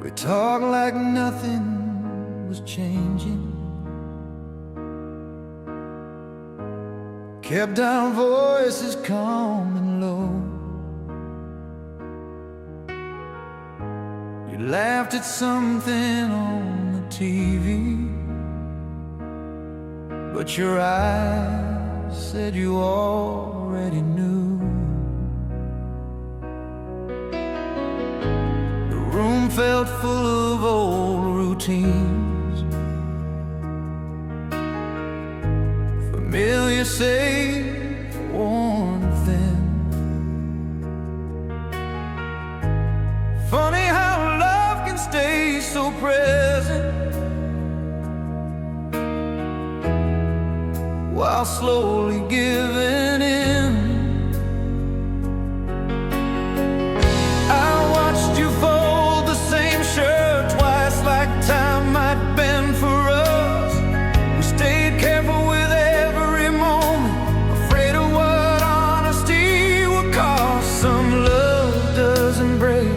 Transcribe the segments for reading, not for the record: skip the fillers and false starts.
We talked like nothing was changing, kept our voices calm and low. You laughed at something on the TV, but your eyes said you already knew. The room felt full of old routines, familiar save for worn thin. Funny how love can stay so present while slowly giving in. I watched you fold the same shirt twice, like time might bend for us. We stayed careful with every moment, afraid of what honesty would cost. Some love doesn't break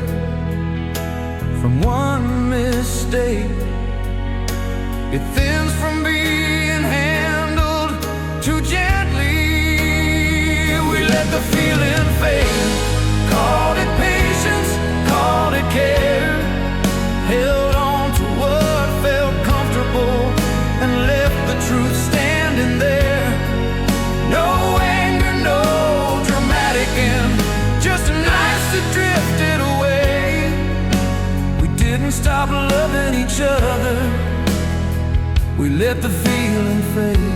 from one mistake, it thins from being handled too gently. We let the feeling fade, called it patience, called it care, held on to what felt comfortable and left the truth standing there. No anger, no dramatic end, just a night that drifted away. We didn't stop loving each other, we let the feeling fade.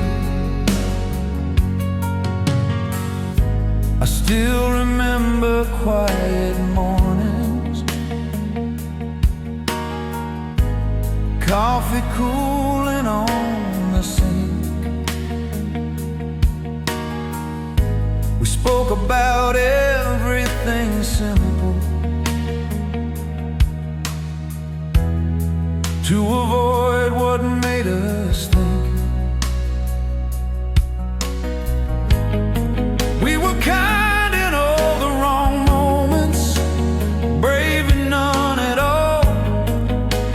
I still remember quiet mornings, coffee cooling on the sink. We spoke about everything simple to avoid what made us think. We were kind in all the wrong moments, brave in none at all.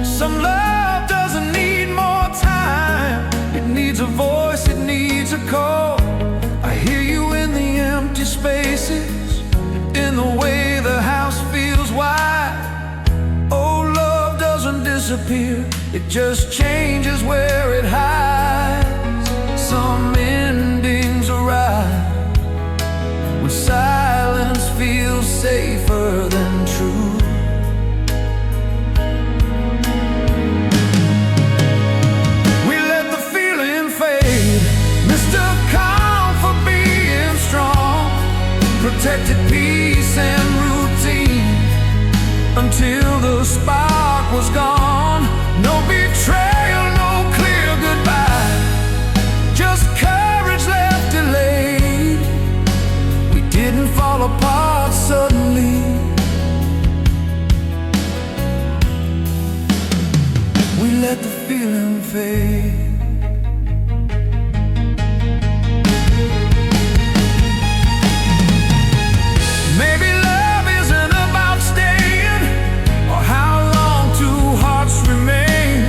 Some love doesn't need more time, it needs a voice, it needs a call. I hear you in the empty spaces, in the way the house feels wide. Oh, love doesn't disappear, it just changes where it hides. Some endings arrive when silence feels safer than truth. We let the feeling fade, mistook calm for being strong, protected peace and routine until the spark was gone. No betrayal, no clear goodbye, just courage left delayed. We didn't fall apart suddenly, we let the feeling fade. Maybe love isn't about staying or how long two hearts remain.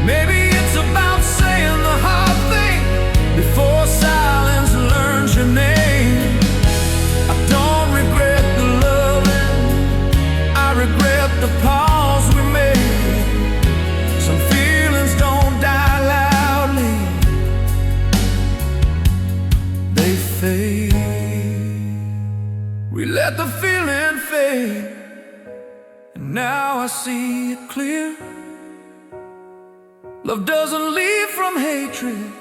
Maybe it's about saying the hard thing before silence learns your name. I don't regret the loving, I regret the pause we made. Some feelings don't die loudly, they fade. We let the feeling fade, and now I see it clear. Love doesn't leave from hatred,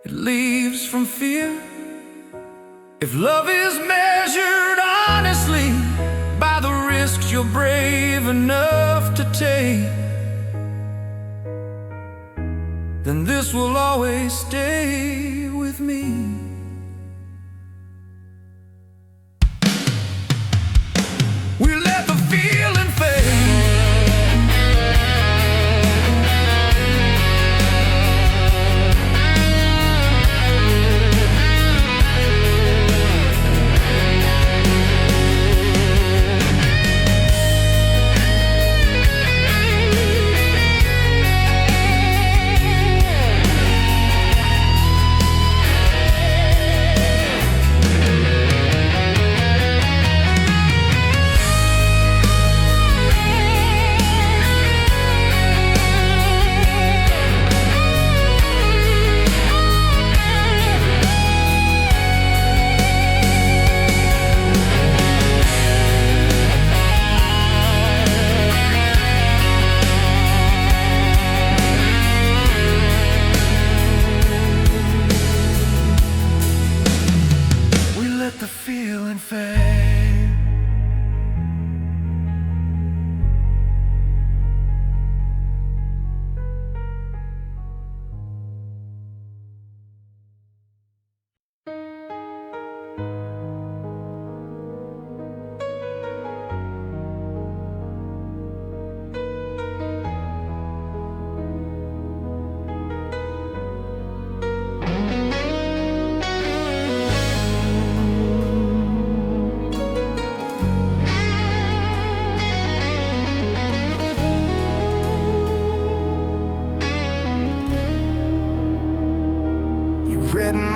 it leaves from fear. If love is measured honestly by the risks you're brave enough to take, then this will always stay with me. We let the feeling fade.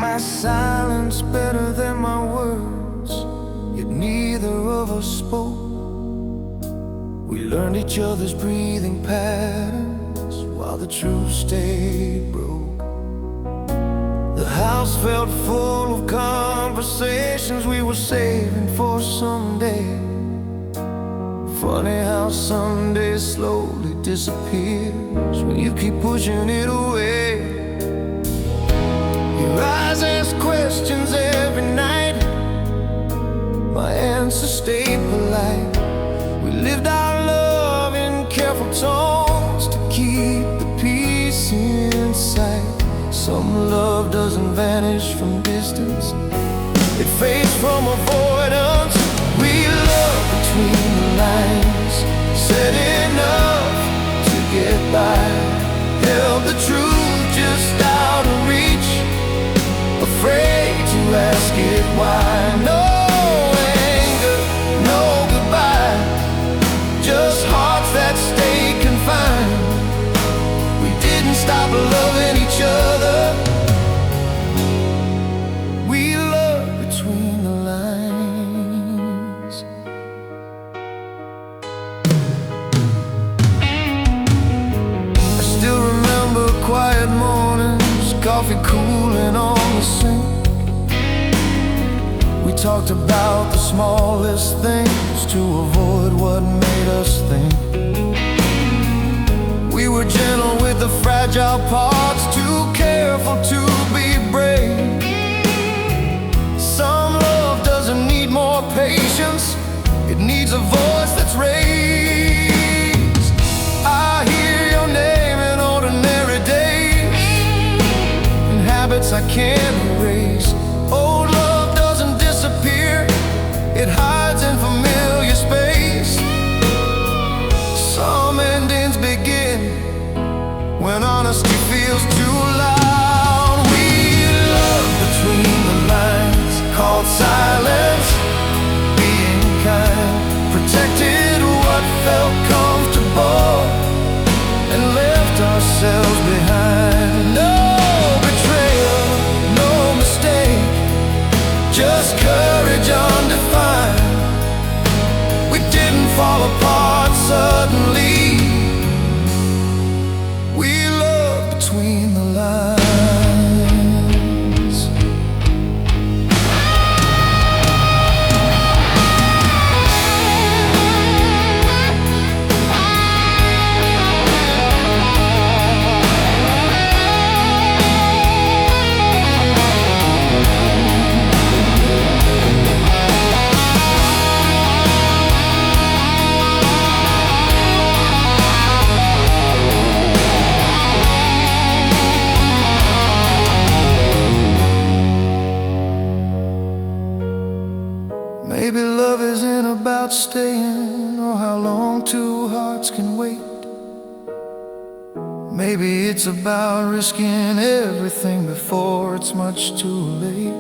my silence better than my words, yet neither of us spoke. We learned each other's breathing patterns while the truth stayed broke. The house felt full of conversations we were saving for someday. Funny how Sunday slowly disappears when you keep pushing it away. Your eyes ask questions every night, my answers stayed polite. We lived our love in careful tones to keep the peace in sight. Some love doesn't vanish from distance, it fades from avoidance. We love between the lines, said enough to get by, held the truth just out of reach, afraid to ask it why. No anger, no goodbye, just hearts that stay confined. We didn't stop loving each other, we loved between the lines. I still remember quiet mornings, coffee cooling on the sink. We talked about the smallest things to avoid what made us think. We were gentle with the fragile parts, too careful to be brave. Some love doesn't need more patience, it needs a voice that's raised. I hear your name in ordinary days, in habits I can't erase. Old love doesn't disappear, it hides in familiar space. Some endings begin when honesty feels too loud. We love between the lines, called silence, being kind, protected what felt comfortable, and left ourselves behind. No betrayal, no mistake, just courage undefined. We didn't fall apart suddenly, we love between the lines. Maybe love isn't about staying or how long two hearts can wait. Maybe it's about risking everything before it's much too late.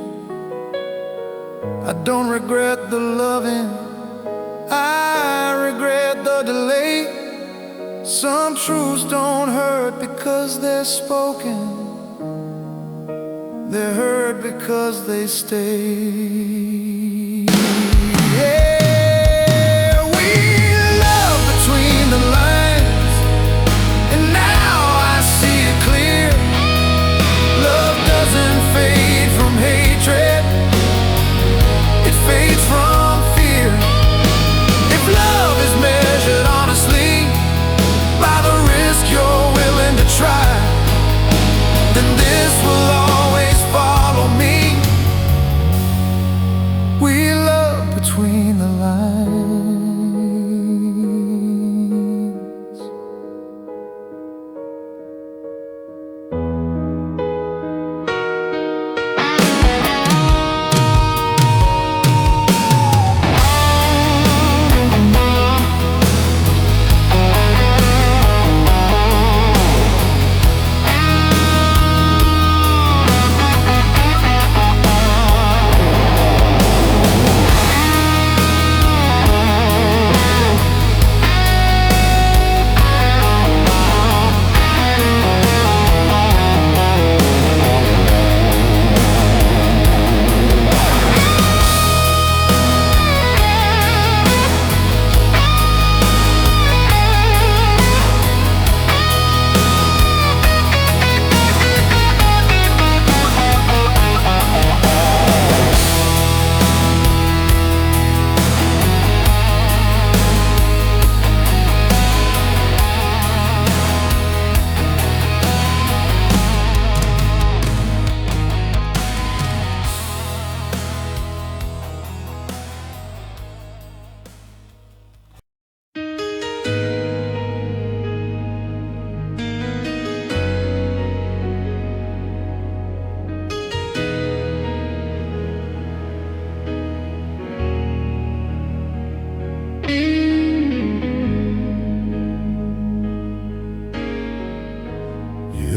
I don't regret the loving, I regret the delay. Some truths don't hurt because they're spoken, they're heard because they stay.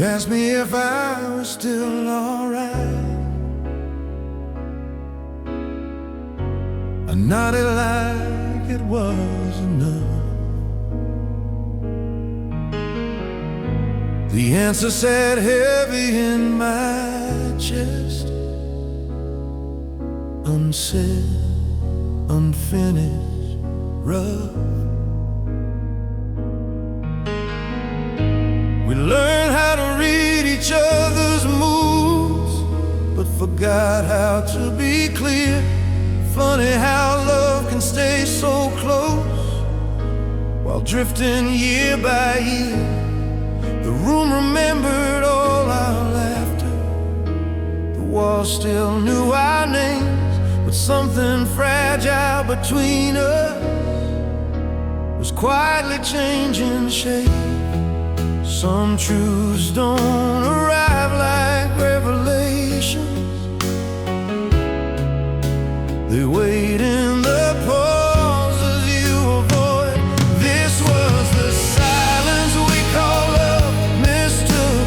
asked me if I was still alright. I nodded like it was enough. The answer sat heavy in my chest, unsaid, unfinished, rough. We learned how to read each other's moves, but forgot how to be clear. Funny how love can stay so close while drifting year by year. The room remembered all our laughter, the walls still knew our names, but something fragile between us was quietly changing shape. Some truths don't arrive like revelations, they wait in the pauses you avoid. This was the silence we call love. Mistook,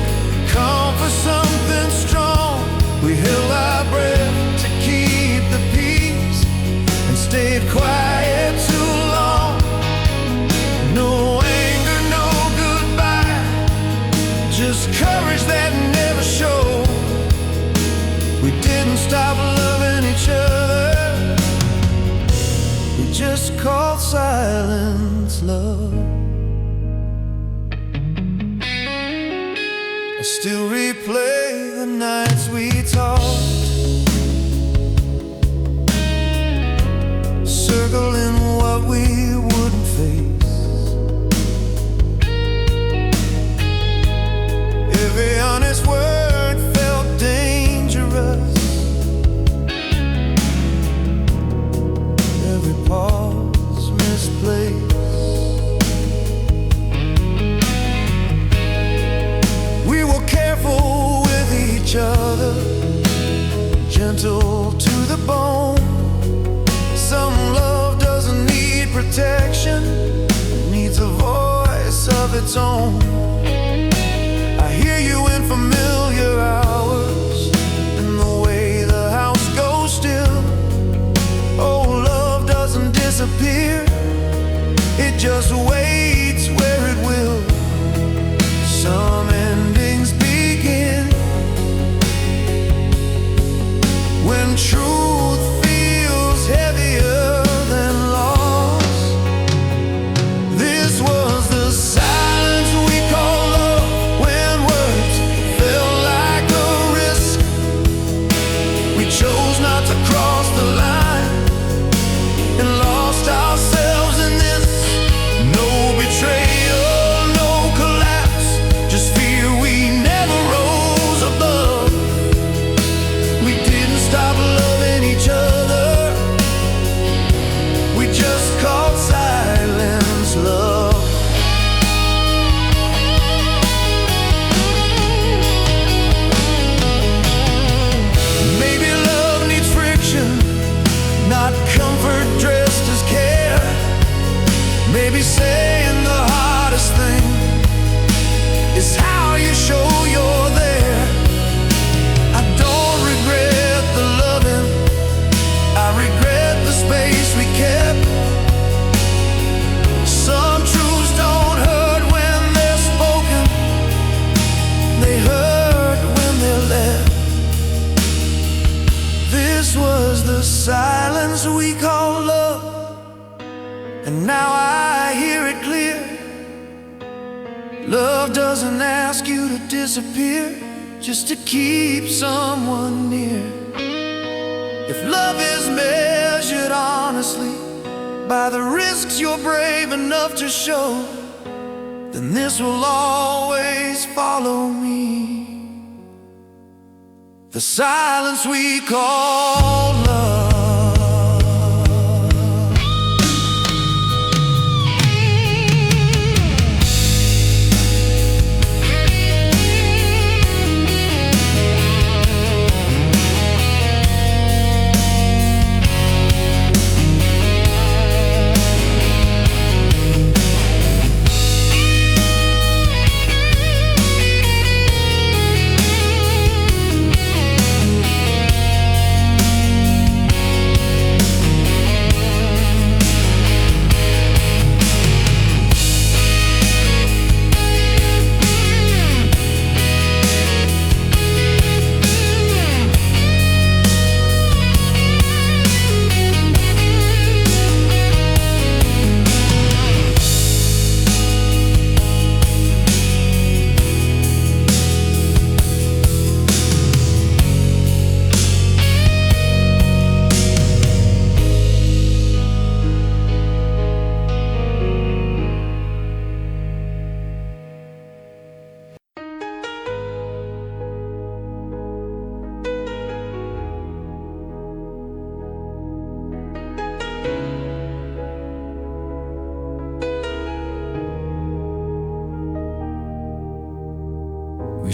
calm for something strong. We held our breath to keep the peace and stayed quiet too long. No anger, no goodbye, just courage that never showed. We didn't stop loving each other, we just called silence love. I still replay the nights we talked, circling what we wouldn't face. Every honest word felt dangerous, every pause misplaced. We were careful with each other, gentle to the bone. Some love doesn't need protection, it needs a voice of its own. I hear you in familiar hours, in the way the house goes still. Oh, love doesn't disappear, it just waits where it will. Some endings begin when truth feels heavier than loss. This was the silence we call love, when words felt like a risk. We chose not to cross the line and lost ourselves in this. No betrayal, no collapse, just fear we never rose above. We didn't stop loving each other, we just called silence love. Maybe love needs friction, not comfort dressed as care. Maybe saying the hardest thing is how you show you're there. I don't regret the loving, I regret the space we kept. Some truths don't hurt when they're spoken, they hurt when they're left. This was the silence we call love, and now I hear it clear. Love doesn't ask you to disappear just to keep someone near. If love is measured honestly by the risks you're brave enough to show, then this will always follow me. The silence we call love.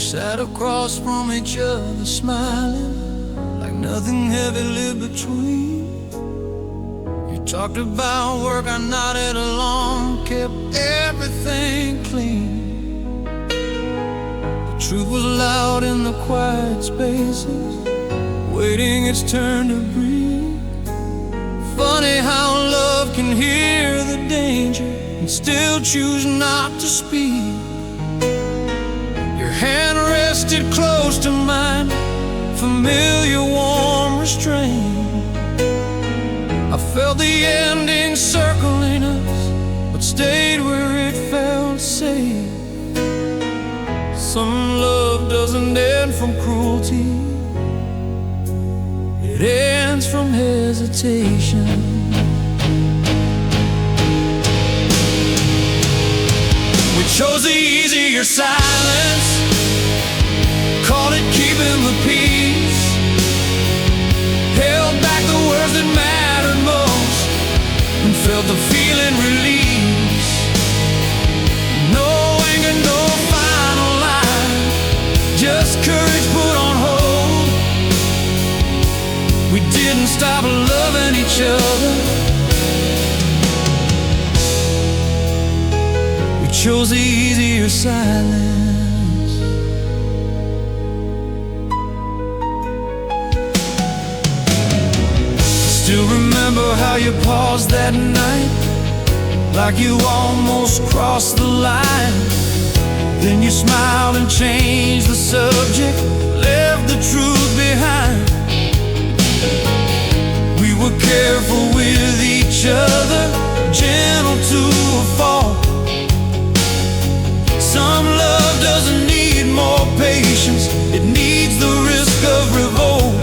sat across from each other smiling, like nothing heavy lived between. You talked about work, I nodded along, kept everything clean. The truth was loud in the quiet spaces, waiting its turn to breathe. Funny how love can hear the danger and still choose not to speak. Your hand rested close to mine, familiar, warm restraint. I felt the ending circling us, but stayed where it felt safe. Some love doesn't end from cruelty, it ends from hesitation. We chose the easier silence, called it keeping the peace, held back the words that mattered most, and felt the feeling release. No anger, no final line, just courage put on hold. We didn't stop loving each other, we chose the easier silence. Still remember how you paused that night, like you almost crossed the line. Then you smiled and changed the subject, left the truth behind. We were careful with each other, gentle to a fault. Some love doesn't need more patience, it needs the risk of revolt.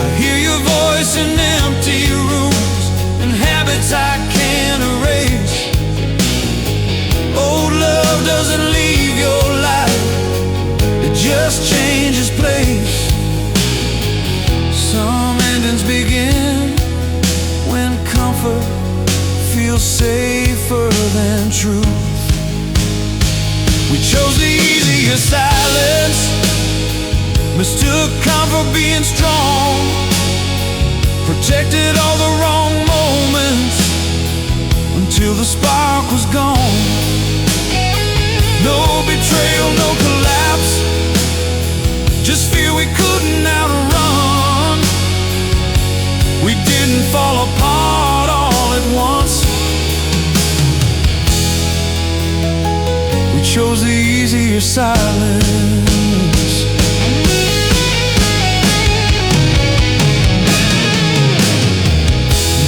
I hear your voice in empty rooms and habits I can't erase. Old love doesn't leave your life, it just changes place. Some endings begin when comfort feels safer than truth. We chose the easier silence, mistook comfort being strong, protected all the wrong moments until the spark was gone. No betrayal, no collapse, just fear we couldn't outrun. We didn't fall apart all at once, we chose the easier silence.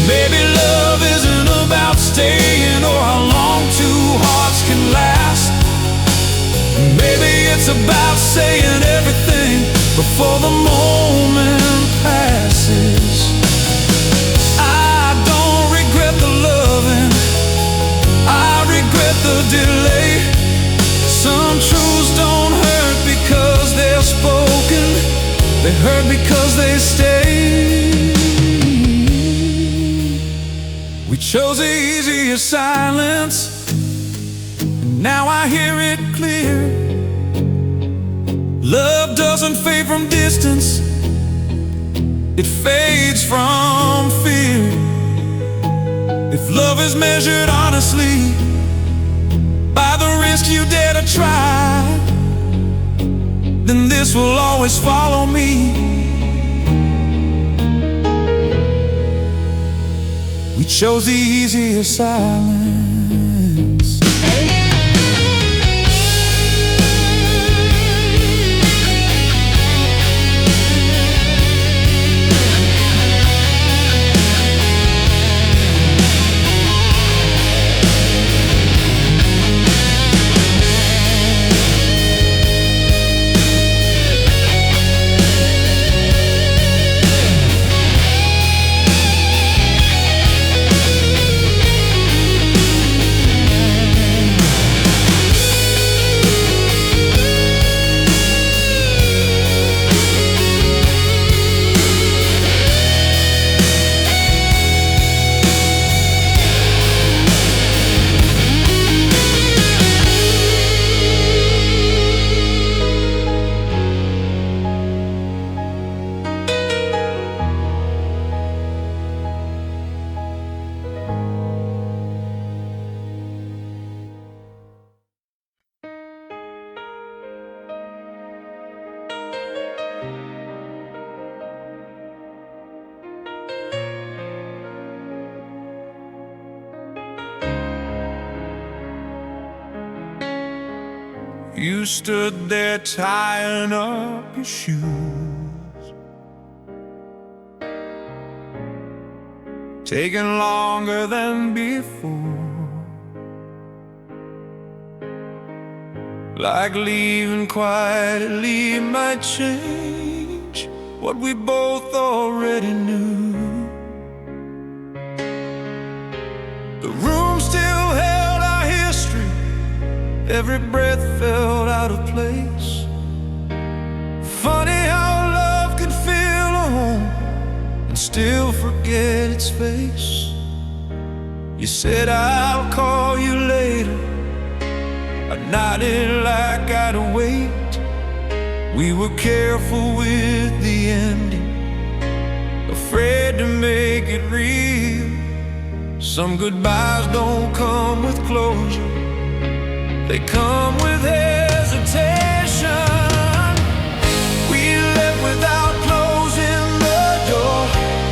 Maybe love isn't about staying or how long two hearts can last. Maybe it's about saying everything before the moment passes. I don't regret the loving, I regret the delay. Some truths don't hurt because they're spoken, they hurt because they stay. We chose the easier silence, and now I hear it clear. Love doesn't fade from distance, it fades from fear. If love is measured honestly by the risk you dare to try, then this will always follow me. We chose the easier silence. You stood there tying up your shoes, taking longer than before, like leaving quietly might change what we both already knew. The room still held our history, every breath felt out of place. Funny how love could feel a home and still forget its face. You said, I'll call you later. I nodded like I'd wait. We were careful with the ending, afraid to make it real. Some goodbyes don't come with closure, they come with hesitation. We left without closing the door,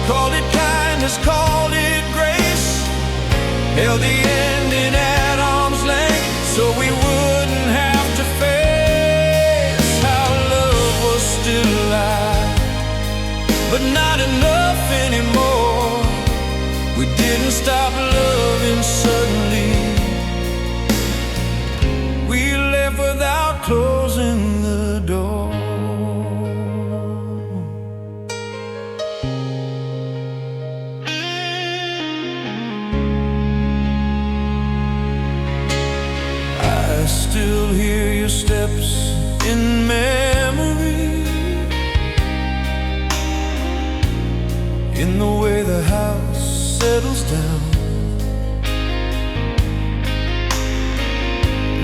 called it kindness, called it grace, held the ending at arm's length so we wouldn't have to face how love was still alive, but not enough anymore. We didn't stop loving suddenly, we left without closing the door. I still hear your steps in memory, in the way the house settles down,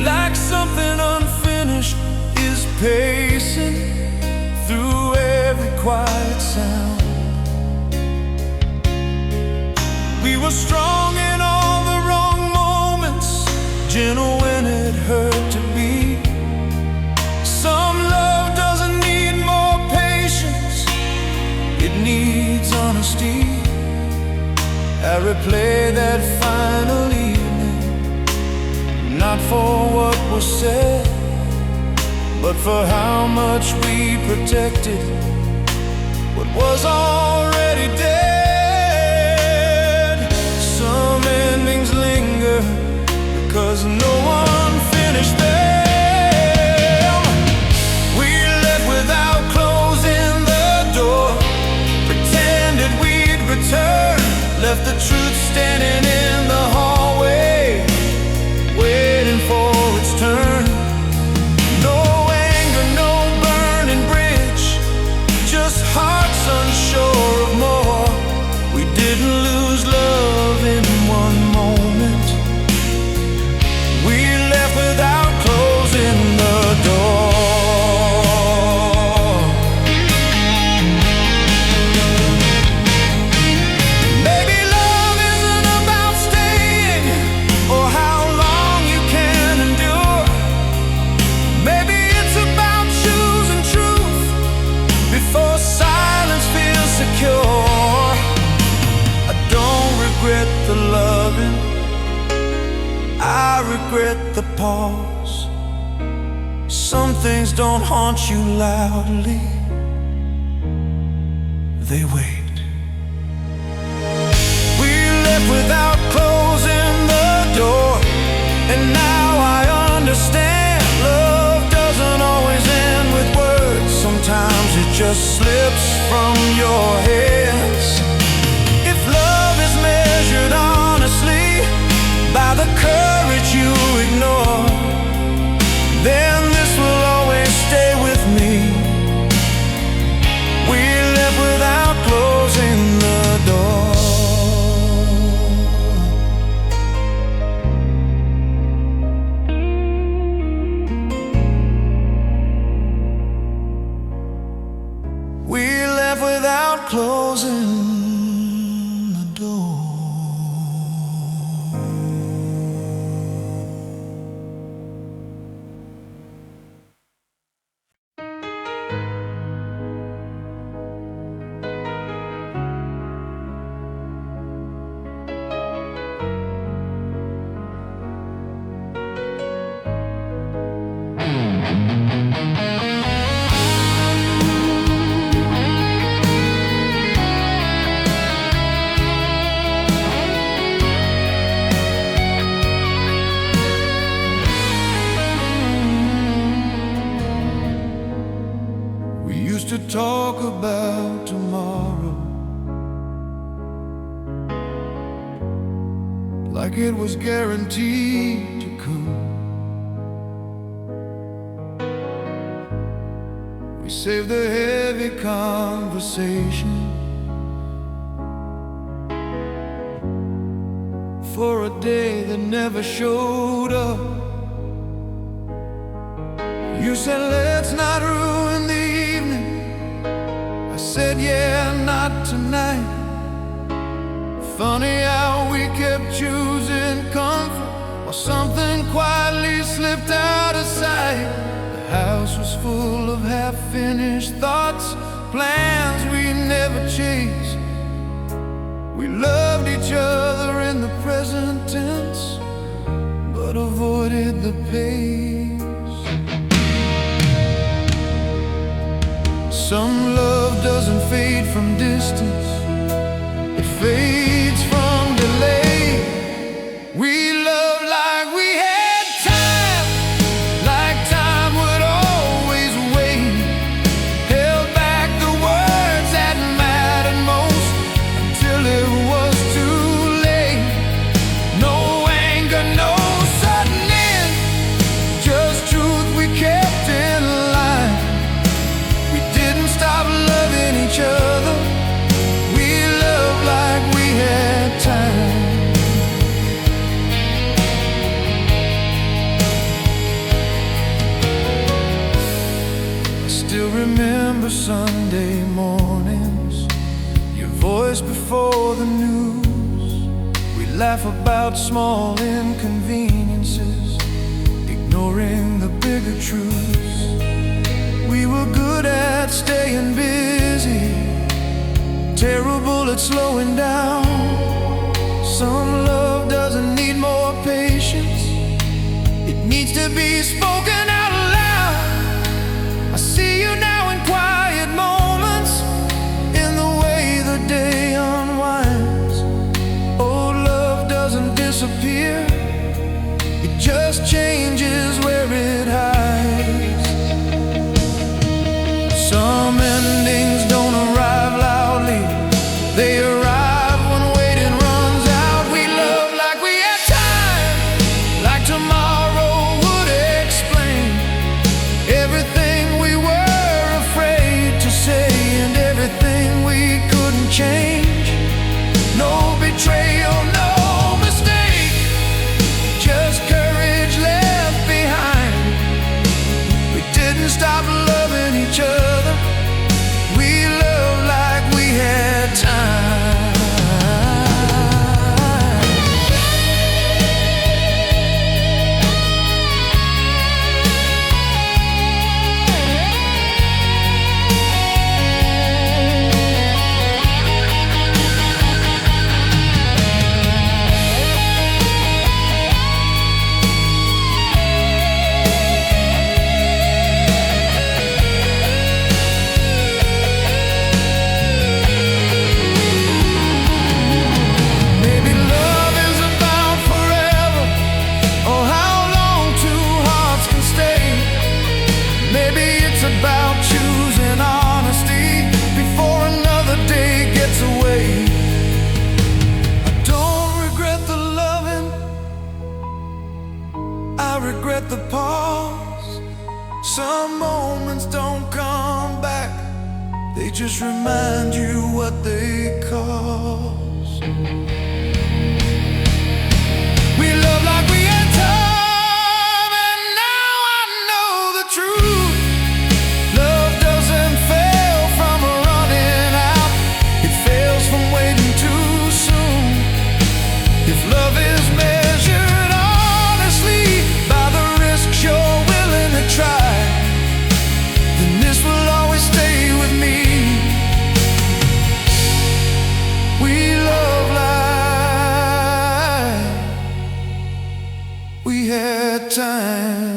like something unfinished is pacing through every quiet sound. We were strong in all the wrong moments, gentle when it hurt to be. Some love doesn't need more patience, it needs honesty. I replay that final evening, not for what was said, but for how much we protected what was already dead. Some endings linger because no one finished them. We left without closing the door, pretended we'd return, left the truth standing in the hallway, waiting for its turn. No anger, no burning bridge, just hearts unsure of more. We didn't lose love in one moment, we left without closing the door. Maybe love isn't about staying or how long you can endure. Maybe it's about choosing truth before silence feels secure. I don't regret the loving, I regret the pause. Some things don't haunt you loudly, they wait. We left without closing the door, and now I understand love doesn't always end with words. Sometimes it just slips from your hands. If love is measured honestly by the courage you ignore, then this will always stay with me. We live without closing the door. We left without closing talk about tomorrow like it was guaranteed to come. We saved the heavy conversation for a day that never showed up. You said let's not ruin the evening. I said yeah, not tonight. Funny how we kept choosing comfort while something quietly slipped out of sight. The house was full of half-finished thoughts, plans we never chased. We loved each other in the present tense, but avoided the pace. Some love doesn't fade from distance, it fades from delay. We love like we had time, like time would always wait. Held back the words that mattered most until it was too late. No anger, no sudden end, just truth we kept in line. We didn't stop loving each other, we loved like we had time. I still remember Sunday mornings, your voice before the news. We laugh about small inconveniences, ignoring the bigger truths. We were good at staying busy, terrible at slowing down. Some love doesn't need more patience, it needs to be spoken out loud. I see you now in quiet moments, in the way the day unwinds. Old love doesn't disappear, it just changes where it hides. Some endings don't arrive loudly, they arrive when waiting runs out. We love like we had time, like tomorrow would explain everything we were afraid to say and everything we couldn't change. No betrayal, no mistake, just courage left behind. We didn't stop loving each other, we loved like we had time. Maybe love is about forever, or how long two hearts can stay. Maybe it's about choosing honesty before another day gets away. I don't regret the loving, I regret the pause. Some moments don't come back, they just remind you what they cost. We love like we had time, and now I know the truth. Love doesn't fail from running out, it fails from waiting too soon. If love is measured honestly by the risks you're willing to try, then this will always stay with me. We love like we had time.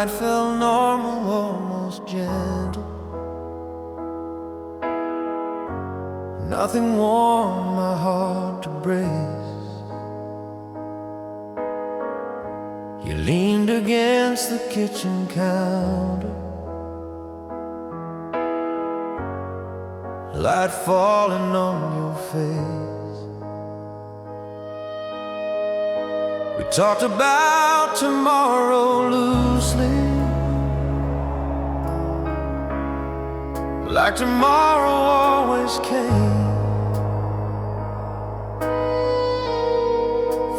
light felt normal, almost gentle. Nothing warmed my heart to brace. You leaned against the kitchen counter, light falling on your face. We talked about tomorrow loosely, like tomorrow always came.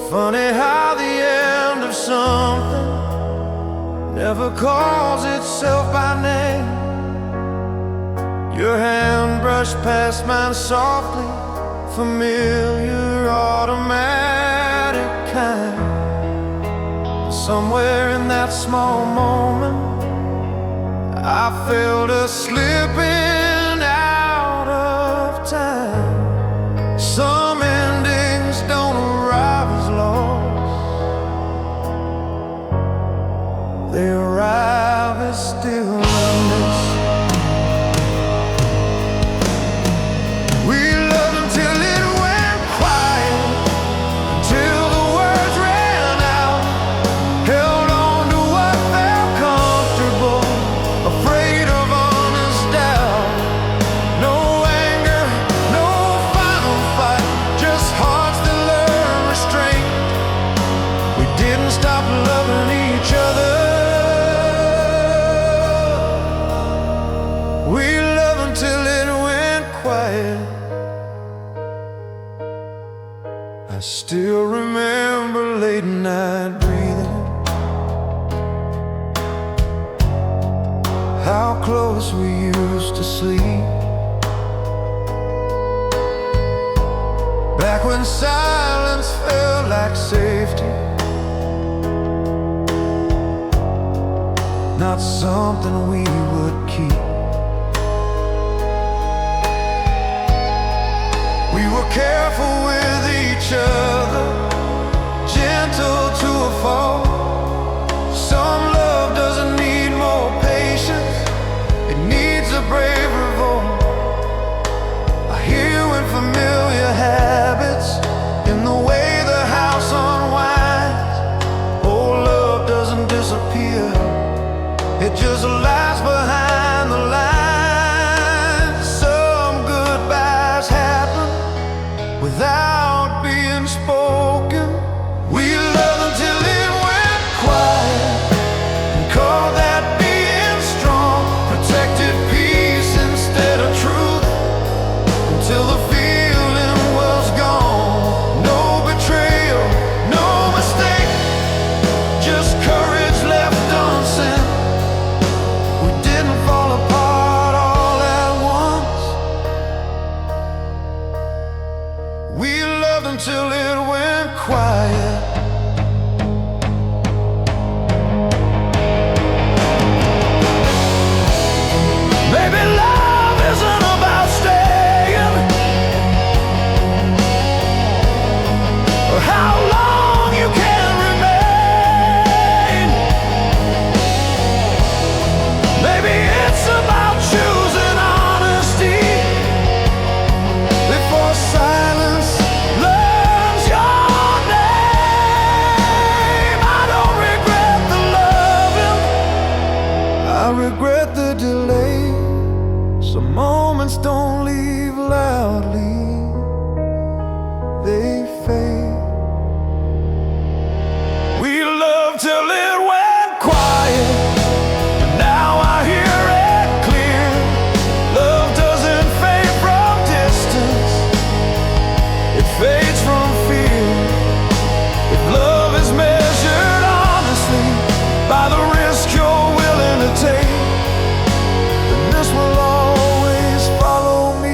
Funny how the end of something never calls itself by name. Your hand brushed past mine softly, familiar, automatic kind. Somewhere in that small moment, I felt us slipping out of time. Some endings don't arrive as lost, they arrive as stillness. I still remember late night breathing, how close we used to sleep, back when silence felt like safety, not something we would keep. We were careful with each other, gentle to a fault. Some love doesn't need more patience, it needs a brave revolt. I hear you in familiar habits, in the way the house unwinds. Oh, love doesn't disappear, it just lies behind the lines. Some goodbyes happen without being spoken. We loved until it went quiet, and called that being strong. Protected peace instead of truth, until the feeling was gone. No betrayal, no mistake, just courage left unsent. We didn't fall apart all at once, we loved until it went quiet. Maybe love isn't about staying, or how long you can remain. Maybe it's about choosing honesty before silence learns your name. I don't regret the loving, I regret the delay. Some moments don't leave loudly, they fade. We loved till it went quiet, but now I hear it clear. Love doesn't fade from distance, it fades from fear. If love is measured honestly by the risk you're willing to take, then this will always follow me.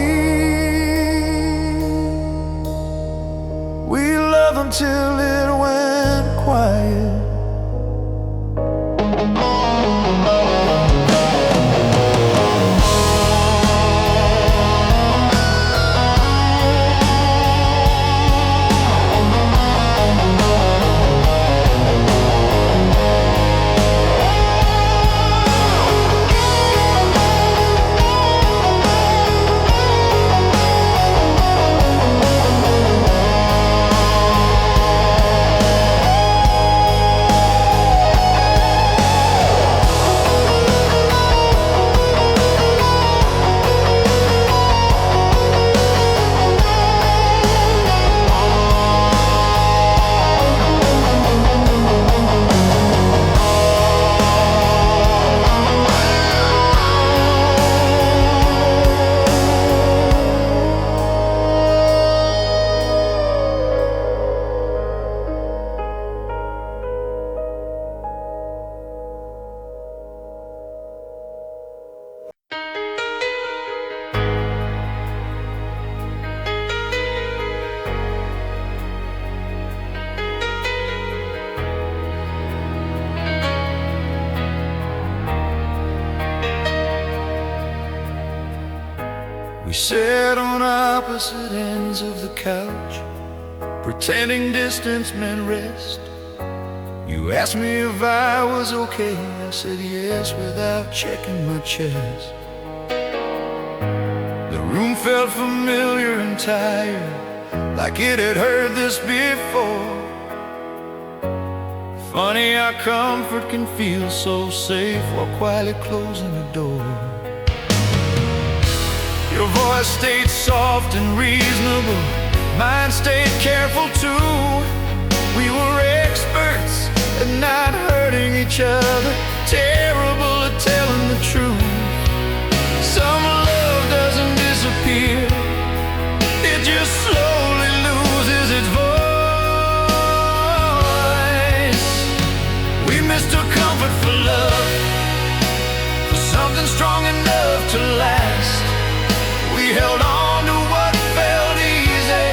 We sat on opposite ends of the couch, pretending distance meant rest. You asked me if I was okay, I said yes without checking my chest. The room felt familiar and tired, like it had heard this before. Funny how comfort can feel so safe while quietly closing the door. Your voice stayed soft and reasonable, mine stayed careful too. We were experts at not hurting each other, terrible at telling the truth. Some love doesn't disappear, it just slowly loses its voice. We mistook comfort for love, for something strong enough to last. We held on to what felt easy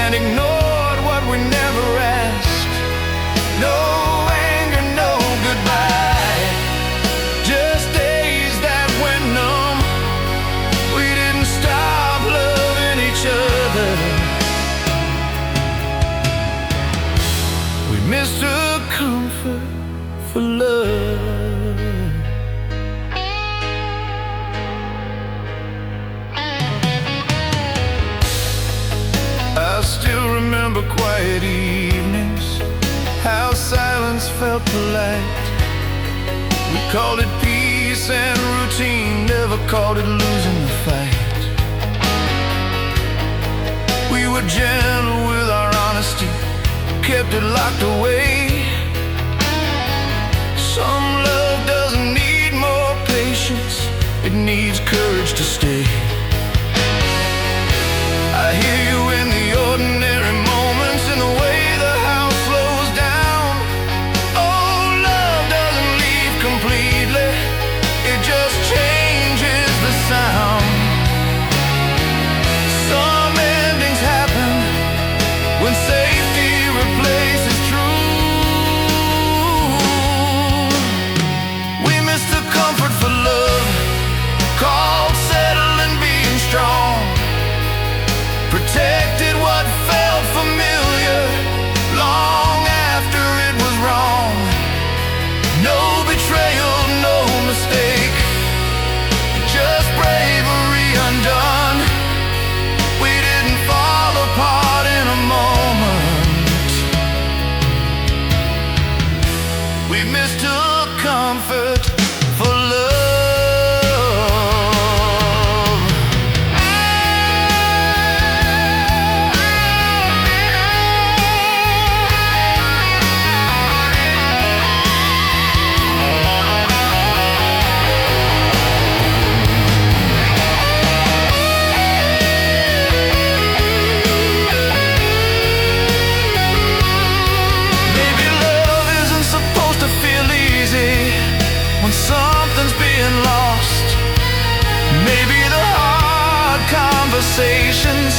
and ignored what we never asked. No anger, no goodbye, just days that went numb. We didn't stop loving each other. We mistook comfort for love. I still remember quiet evenings, how silence felt polite. We called it peace and routine, never called it losing the fight. We were gentle with our honesty, kept it locked away. Some love doesn't need more patience, it needs courage to stay. I hear you in the ordinary moments, in the way the house slows down. Oh, love doesn't leave completely, it just changes the sound. Some endings happen when safety replaces truth. We missed the comfort for love, called settling, being strong. Protected what felt familiar long after it was wrong. No betrayal, no mistake, just bravery undone. We didn't fall apart in a moment. We mistook comfort for love. Conversations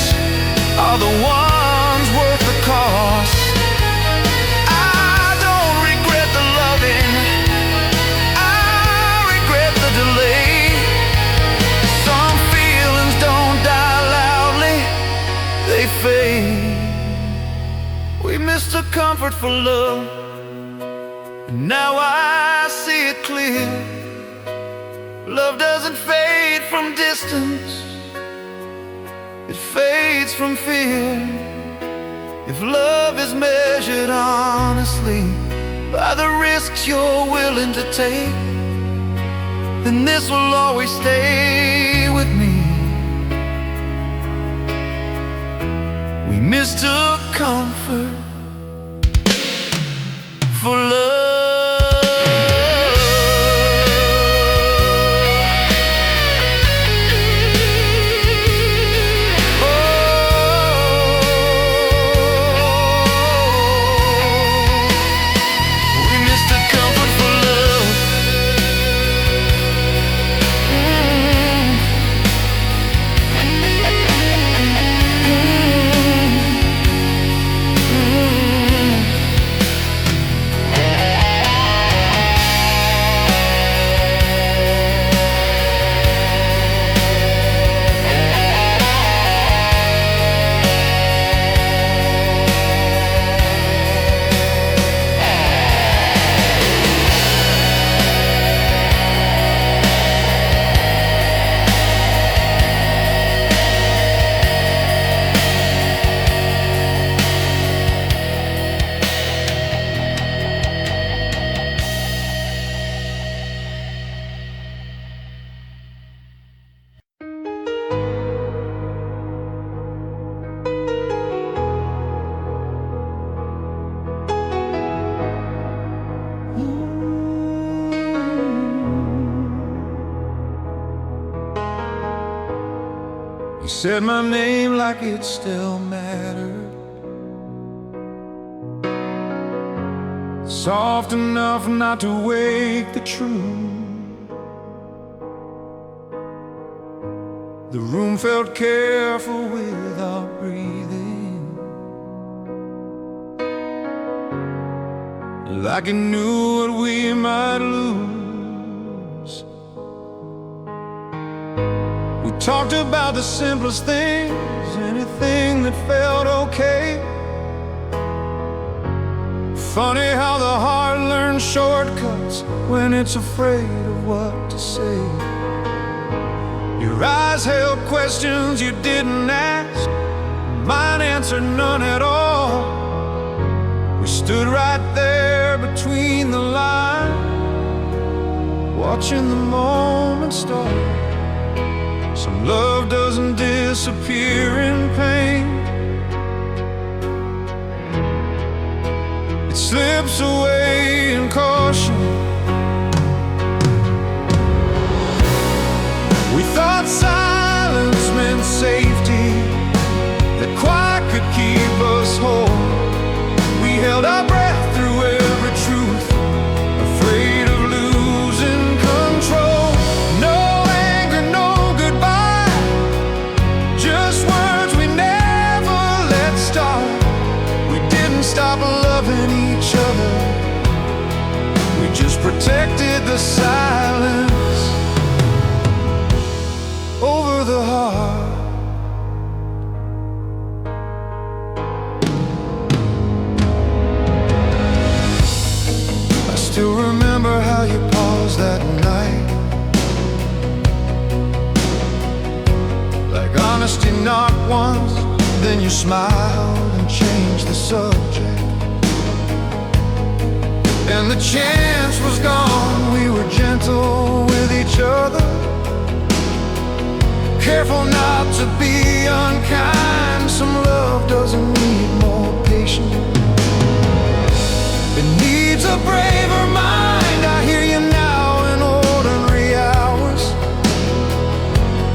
are the ones worth the cost. I don't regret the loving, I regret the delay. Some feelings don't die loudly, they fade. We missed the comfort for love, and now I see it clear. Love doesn't fade from distance, it fades from fear. If love is measured honestly by the risks you're willing to take, then this will always stay with me. We mistook comfort for love. said my name like it still mattered, soft enough not to wake the truth. The room felt careful without breathing, like it knew what we might lose. We talked about the simplest things, anything that felt okay. Funny how the heart learns shortcuts when it's afraid of what to say. Your eyes held questions you didn't ask, mine answered none at all. We stood right there between the lines, watching the moment start. Some love doesn't disappear in pain, it slips away in caution. We thought silence meant safety, that quiet could keep us whole. We held our breath through every truth, afraid of losing control. No anger, no goodbye, just words we never let start. We didn't stop loving each other, we just protected the silence over the heart. I still remember how you paused that night, like honesty knocked once, then you smiled and changed the subject. And the chance was gone, we were gentle with each other, careful not to be unkind. Some love doesn't need more patience, it needs a braver mind. I hear you now in ordinary hours,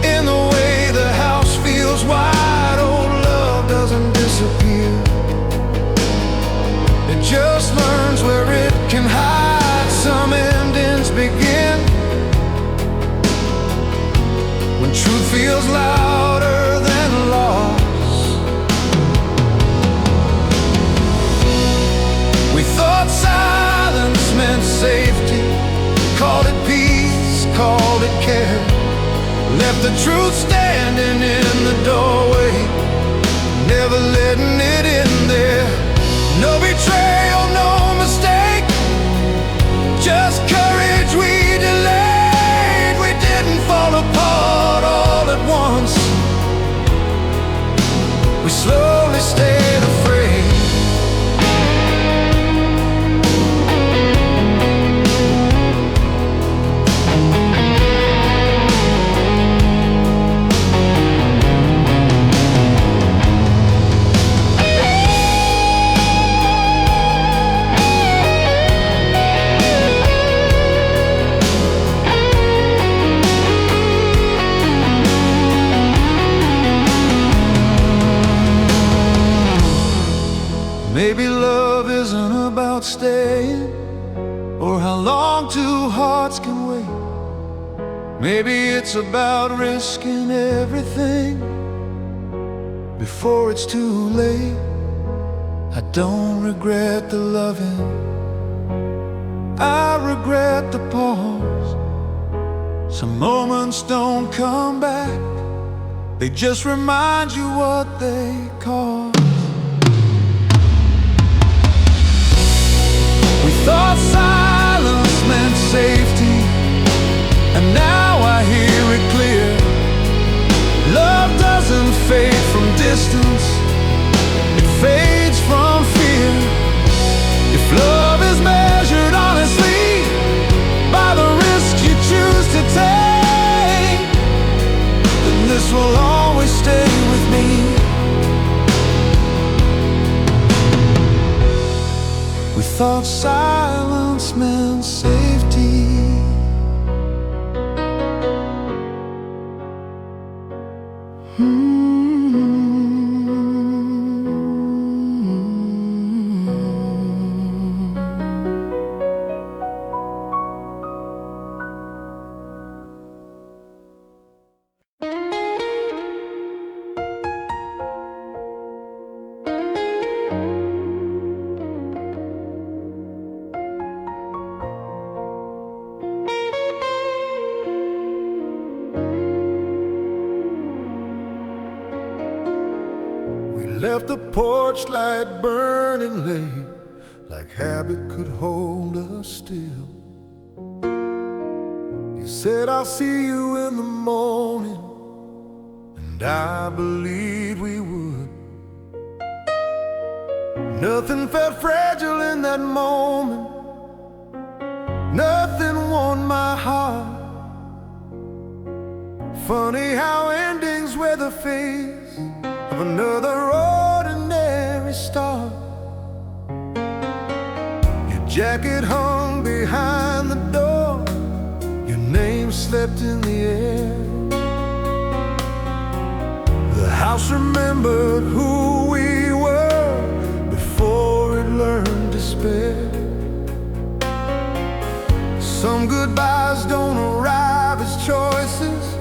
in the way the house feels wide. Old love doesn't disappear, it just learns where it can hide. Some endings begin when truth feels louder than loss. We thought silence meant safety, called it peace, called it care. Left the truth standing in the doorway, never letting it in there. No betrayal, no mistake, just courage we delayed. We didn't fall apart all at once, we slowly stayed afraid. Maybe love isn't about staying, or how long two hearts can wait. Maybe it's about risking everything before it's too late. I don't regret the loving, I regret the pause. Some moments don't come back, they just remind you what they caused. We thought silence meant safety, and now I hear it clear. Love doesn't fade from distance, it fades from fear. If love is measured honestly by the risks you choose to take, then this will always stay with me. We thought silence meant safety. Left the porch light burning late, like habit could hold us still. You said, I'll see you in the morning, and I believed we would. Nothing felt fragile in that moment, nothing warmed my heart. Funny how endings wear the face of another ordinary star. Your jacket hung behind the door, your name slept in the air. The house remembered who we were before it learned despair. Some goodbyes don't arrive as choices,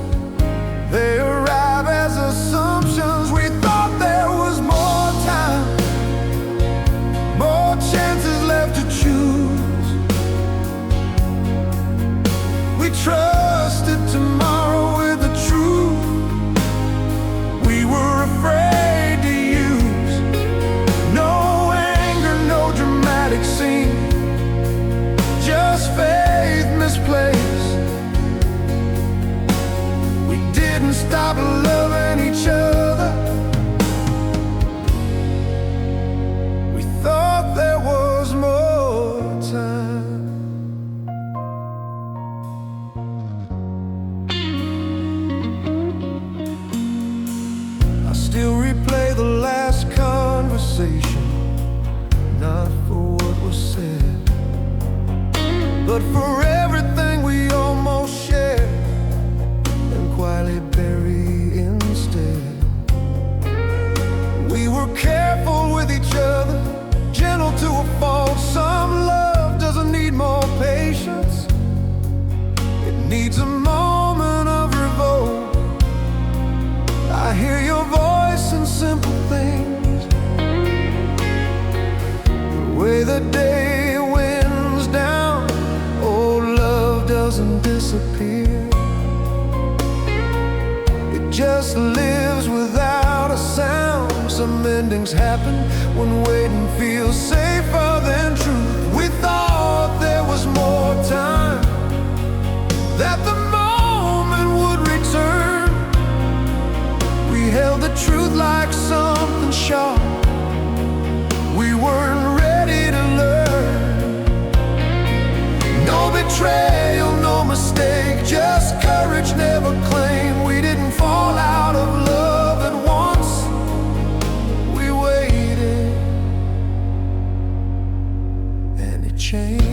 they arrive as assumptions. We thought there was more time, more chances left to choose. We trusted tomorrow with the truth we were afraid to use. No anger, no dramatic scene, just faith misplaced. Stop loving each other. We thought there was more time. I still replay the last conversation, not for what was said, but for everything we almost shared and quietly bury instead. We were careful with each other, gentle to a fault. Some love doesn't need more patience, it needs a moment of revolt. I hear your voice in simple things, the way the day winds down. Old love doesn't disappear, just lives without a sound. Some endings happen when waiting feels safer than truth. We thought there was more time, that the moment would return. We held the truth like something sharp, we weren't ready to learn. No betrayal, no mistake, just courage never claimed. We didn't fall out of love at once, we waited, and it changed.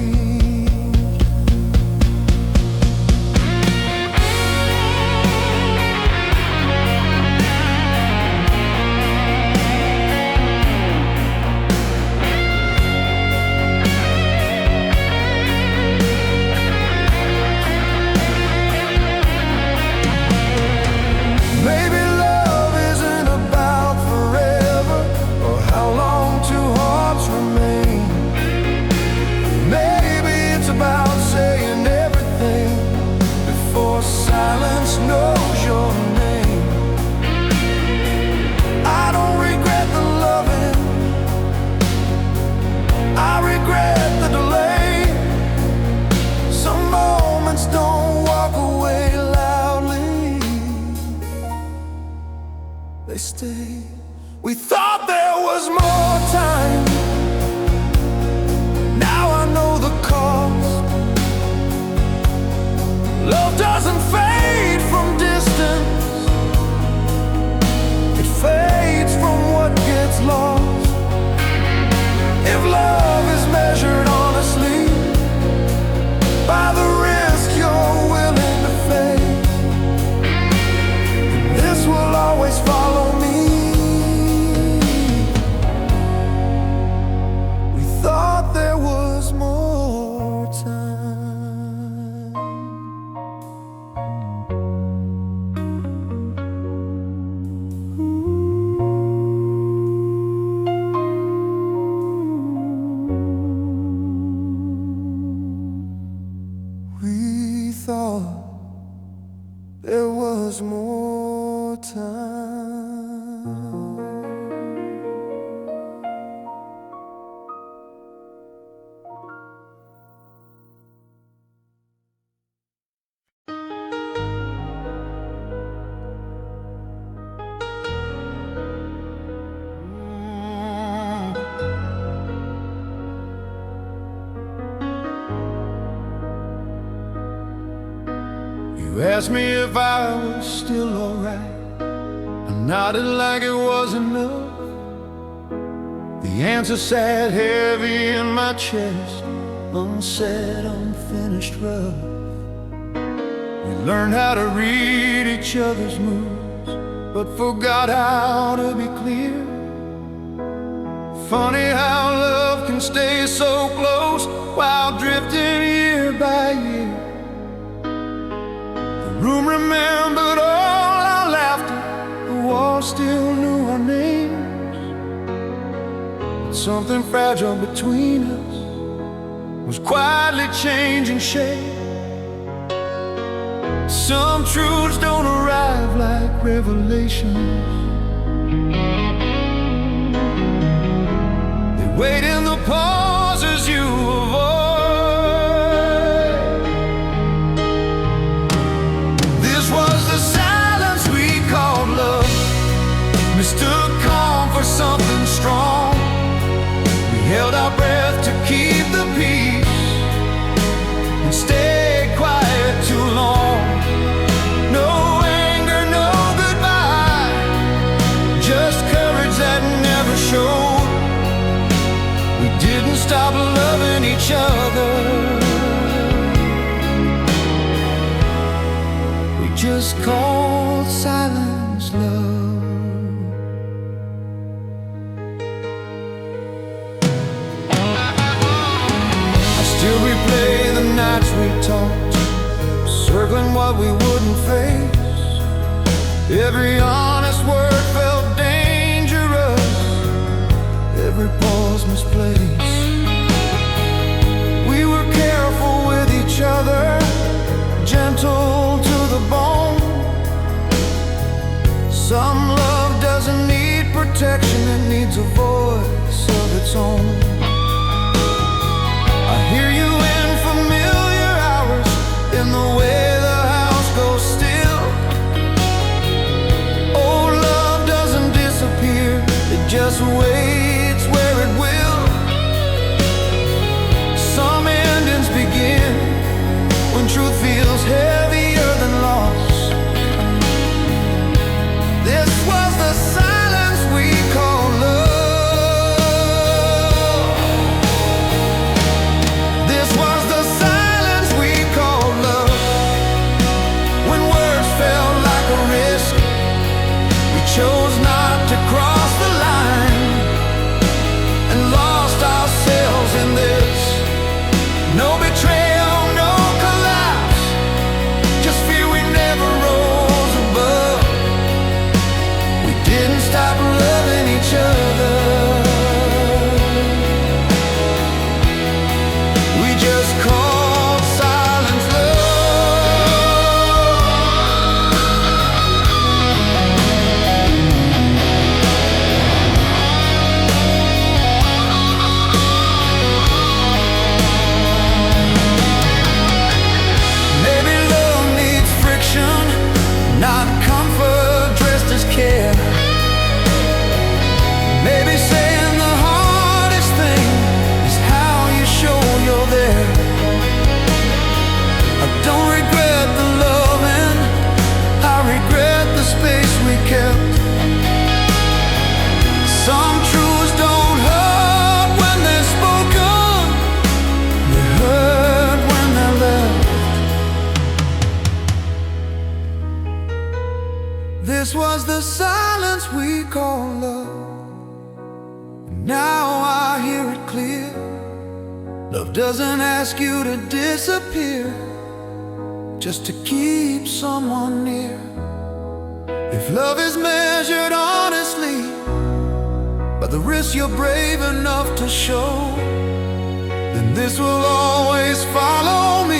They stay. We thought there was more time, now I know the cost. Love doesn't fade from distance, it fades from what gets lost. If love is measured honestly by the risk you're willing to face, this will always was more time. You asked me if I was still alright. I nodded like it was enough. The answer sat heavy in my chest, unsaid, unfinished rough. We learned how to read each other's moves, but forgot how to be clear. Funny how love can stay so close while drifting year by year. The room remembered all our laughter, the wall still knew our names. But something fragile between us was quietly changing shape. Some truths don't arrive like revelations. They wait in the pauses you avoid. This was the silence we called love. Mistook calm for something strong. We held our breath to keep the peace and stayed quiet too long. No anger, no goodbye, just courage that never showed. We didn't stop loving each other, we just called silence love. I still replay the nights we talked, circling what we wouldn't face. Every honest word felt dangerous, every pause misplaced. We were careful with each other, gentle to the bone. Some love doesn't need protection, it needs a voice of its own. I hear you in familiar hours, in the way the house goes still. Old love doesn't disappear, it just waits where it will. Some endings begin when truth feels heavier than loss. This was the silence we call love. This was the silence we call love. When words felt like a risk, we chose not to cross the line and lost ourselves in this. No betrayal, no collapse, just fear we never rose above. We didn't stop loving each other, we just called silence Maybe love needs friction, not comfort dressed as care. Maybe saying the hardest thing is how you show you're there. I don't regret the loving, I regret the space we kept. Some truths don't hurt when they're spoken, they hurt when they're left. This was the silence we call love. Now I hear it clear. Love doesn't ask you to disappear, just to keep someone near. If love is measured honestly by the risk you're brave enough to show, then this will always follow me.